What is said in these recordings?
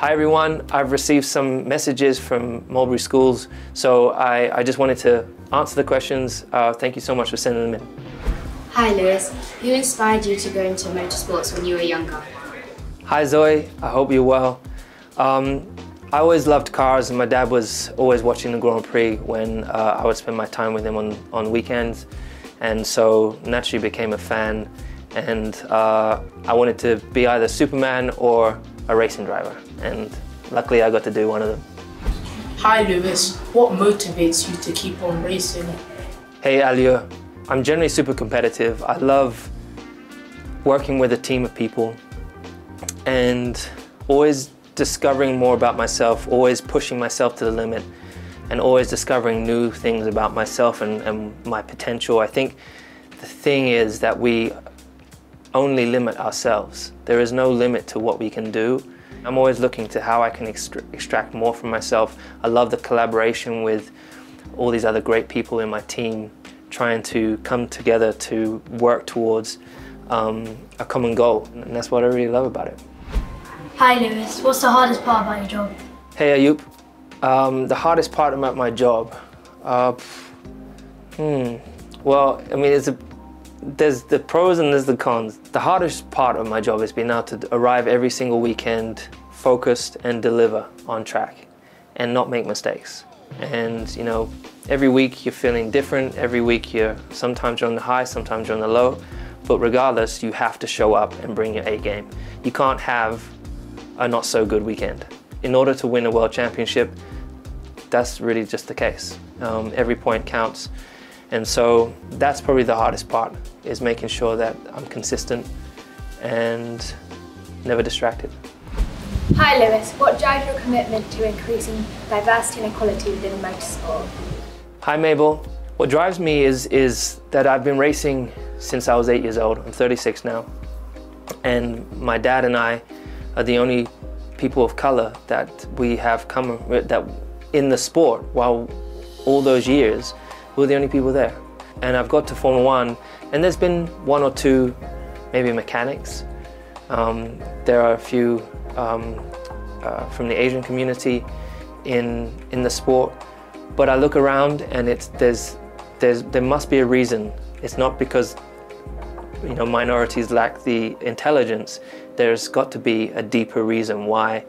Hi everyone, I've received some messages from Mulberry Schools, so I just wanted to answer the questions. Thank you so much for sending them in. Hi Lewis, who inspired you to go into motorsports when you were younger? Hi Zoe, I hope you're well. I always loved cars, and my dad was always watching the Grand Prix when I would spend my time with him on weekends, and so naturally became a fan, and I wanted to be either Superman or a racing driver, and luckily I got to do one of them. Hi Lewis, what motivates you to keep on racing? Hey Alio, I'm generally super competitive. I love working with a team of people and always discovering more about myself, always pushing myself to the limit, and always discovering new things about myself and my potential. I think the thing is that we only limit ourselves. There is no limit to what we can do. I'm always looking to how I can extract more from myself. I love the collaboration with all these other great people in my team, trying to come together to work towards a common goal, and that's what I really love about it. Hi Lewis, what's the hardest part about your job? Hey Ayub, the hardest part about my job? Well, I mean, there's the pros and there's the cons. The hardest part of my job is being able to arrive every single weekend focused and deliver on track and not make mistakes. And you know, every week you're feeling different, every week sometimes you're on the high, sometimes you're on the low, but regardless you have to show up and bring your A game. You can't have a not so good weekend. In order to win a world championship, that's really just the case. Every point counts. And so that's probably the hardest part, is making sure that I'm consistent and never distracted. Hi Lewis, what drives your commitment to increasing diversity and equality within motorsport? Hi Mabel, what drives me is that I've been racing since I was 8 years old. I'm 36 now. And my dad and I are the only people of color that we have come that in the sport. While all those years, we're the only people there. And I've got to Formula One, and there's been one or two, maybe mechanics. There are a few from the Asian community in the sport, but I look around and there must be a reason. It's not because minorities lack the intelligence. There's got to be a deeper reason why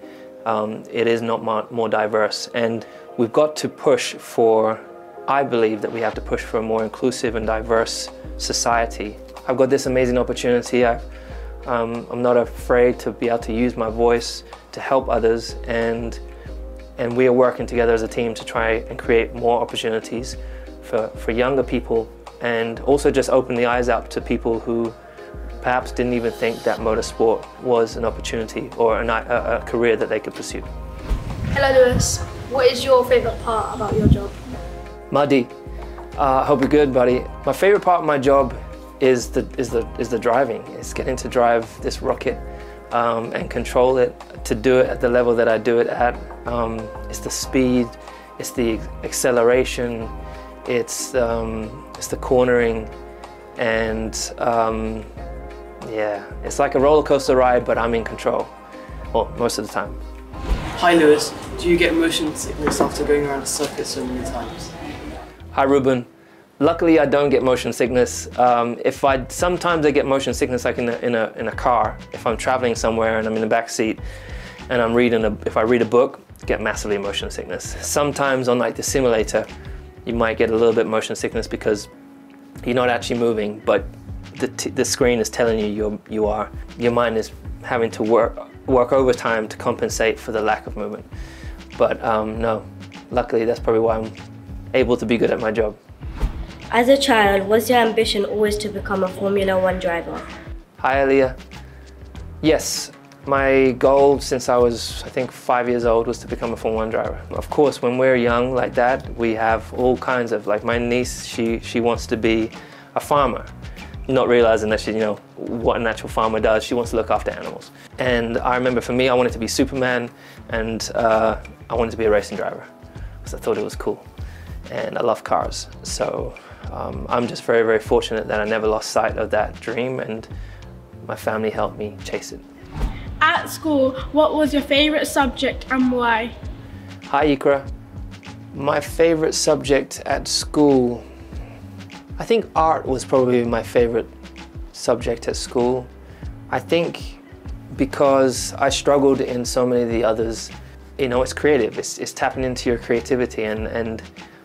it is not more diverse, and we've got to push for. I believe that we have to push for a more inclusive and diverse society. I've got this amazing opportunity. I'm not afraid to be able to use my voice to help others, and we are working together as a team to try and create more opportunities for younger people, and also just open the eyes up to people who perhaps didn't even think that motorsport was an opportunity or a career that they could pursue. Hello Lewis, what is your favourite part about your job? Muddy, I hope you're good, buddy. My favorite part of my job is the driving. It's getting to drive this rocket and control it, to do it at the level that I do it at. It's the speed, it's the acceleration, it's the cornering, and yeah, it's like a roller coaster ride, but I'm in control, well, most of the time. Hi Lewis, do you get motion sickness after going around the circuit so many times? Hi Ruben. Luckily I don't get motion sickness. Sometimes I get motion sickness like in a car. If I'm traveling somewhere and I'm in the back seat and I'm if I read a book, get massively motion sickness. Sometimes on like the simulator, you might get a little bit motion sickness because you're not actually moving, but the screen is telling you you are. Your mind is having to work overtime to compensate for the lack of movement. But no, luckily that's probably why I'm able to be good at my job. As a child, was your ambition always to become a Formula One driver? Hi Aliyah. Yes, my goal since I was, I think, 5 years old was to become a Formula One driver. Of course, when we're young like that, we have all kinds of, like my niece, she wants to be a farmer. Not realizing that what a natural farmer does. She wants to look after animals. And I remember for me, I wanted to be Superman, and I wanted to be a racing driver because I thought it was cool. And I love cars. So I'm just very, very fortunate that I never lost sight of that dream, and my family helped me chase it. At school, what was your favourite subject and why? Hi Ikra. My favourite subject at school, I think art was probably my favourite subject at school. I think because I struggled in so many of the others. You know, it's creative, it's tapping into your creativity, and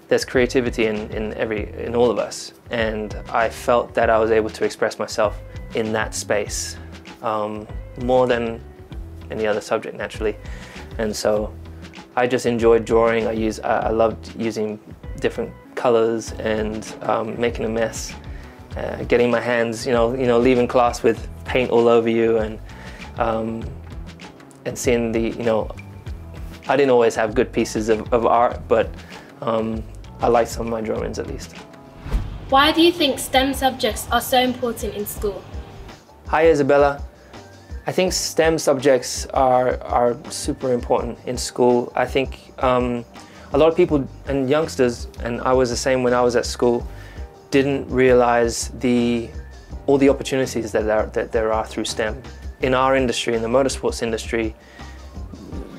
there's creativity in all of us. And I felt that I was able to express myself in that space more than any other subject, naturally. And so I just enjoyed drawing. I loved using different colors and making a mess, getting my hands, leaving class with paint all over you, and seeing the, I didn't always have good pieces of art, but I liked some of my drawings at least. Why do you think STEM subjects are so important in school? Hi Isabella. I think STEM subjects are super important in school. I think a lot of people and youngsters, and I was the same when I was at school, didn't realize all the opportunities that there are through STEM. In our industry, in the motorsports industry,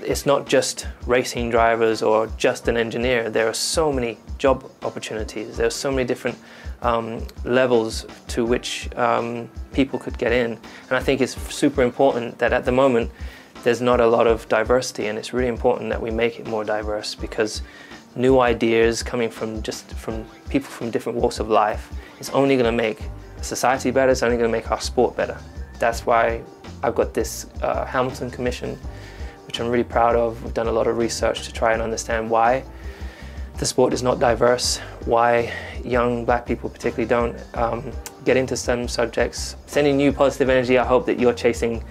it's not just racing drivers or just an engineer. There are so many job opportunities. There are so many different levels to which people could get in. And I think it's super important that at the moment there's not a lot of diversity, and it's really important that we make it more diverse, because new ideas coming from people from different walks of life is only going to make society better. It's only going to make our sport better. That's why I've got this Hamilton Commission, which I'm really proud of. We've done a lot of research to try and understand why the sport is not diverse, why young black people particularly don't get into STEM subjects. Sending you positive energy. I hope that you're chasing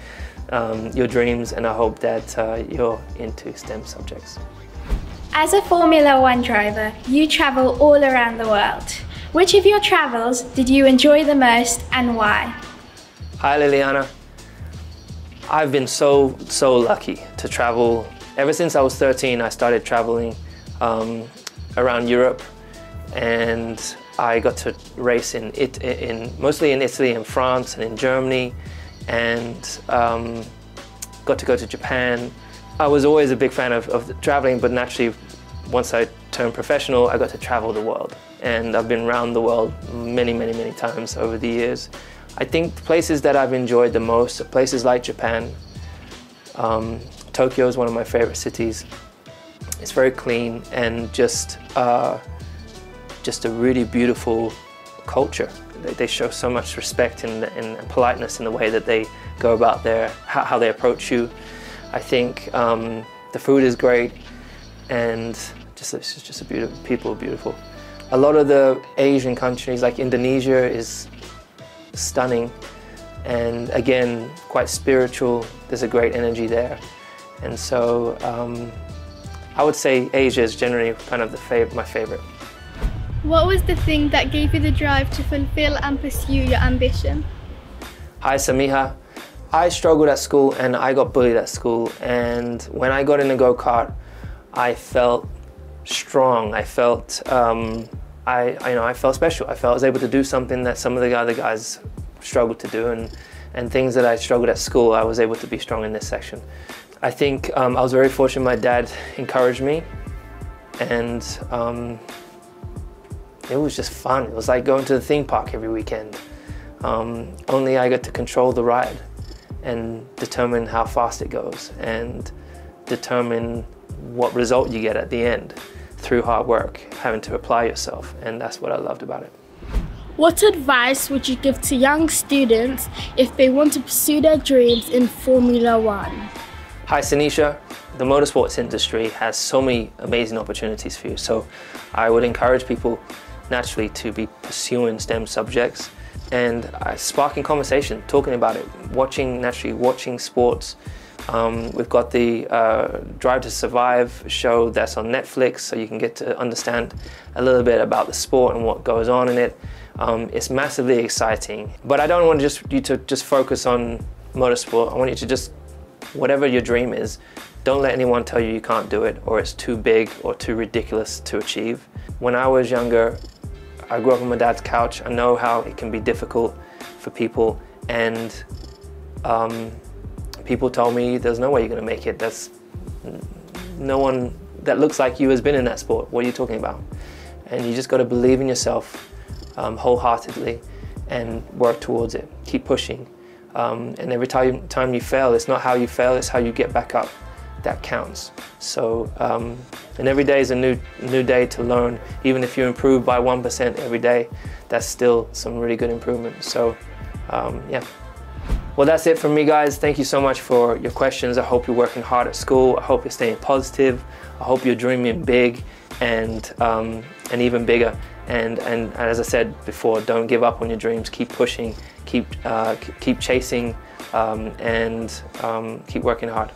your dreams, and I hope that you're into STEM subjects. As a Formula One driver, you travel all around the world. Which of your travels did you enjoy the most and why? Hi Liliana. I've been so lucky to travel. Ever since I was 13, I started traveling around Europe, and I got to race mostly in Italy and France and in Germany, and got to go to Japan. I was always a big fan of traveling, but naturally, once I turned professional, I got to travel the world. And I've been around the world many times over the years. I think the places that I've enjoyed the most are places like Japan. Tokyo is one of my favorite cities. It's very clean, and just a really beautiful culture. They show so much respect and politeness in the way that they go about how they approach you. I think the food is great, and it's just a beautiful, people are beautiful. A lot of the Asian countries, like Indonesia, is stunning, and again, quite spiritual. There's a great energy there. And so I would say Asia is generally kind of my favorite. What was the thing that gave you the drive to fulfill and pursue your ambition? Hi Samiha. I struggled at school, and I got bullied at school, and when I got in a go-kart, I felt strong. I felt I felt special. I felt I was able to do something that some of the other guys struggled to do, and things that I struggled at school, I was able to be strong in this section. I think I was very fortunate. My dad encouraged me, and it was just fun. It was like going to the theme park every weekend. Only I got to control the ride and determine how fast it goes, and determine what result you get at the end through hard work, having to apply yourself, and that's what I loved about it. What advice would you give to young students if they want to pursue their dreams in Formula One? Hi Sanisha. The motorsports industry has so many amazing opportunities for you, so I would encourage people naturally to be pursuing STEM subjects and sparking conversation, talking about it, watching sports. We've got the Drive to Survive show that's on Netflix, so you can get to understand a little bit about the sport and what goes on in it. It's massively exciting, but I don't want you to just focus on motorsport. I want you to just, whatever your dream is, don't let anyone tell you you can't do it, or it's too big or too ridiculous to achieve. When I was younger, I grew up on my dad's couch. I know how it can be difficult for people, and people told me there's no way you're going to make it. No one that looks like you has been in that sport. What are you talking about? And you just got to believe in yourself wholeheartedly and work towards it. Keep pushing. And every time you fail, it's not how you fail, it's how you get back up that counts. So, and every day is a new day to learn. Even if you improve by 1% every day, that's still some really good improvement. So, yeah. Well, that's it from me, guys. Thank you so much for your questions. I hope you're working hard at school. I hope you're staying positive. I hope you're dreaming big and even bigger. And as I said before, don't give up on your dreams. Keep pushing, keep chasing, and keep working hard.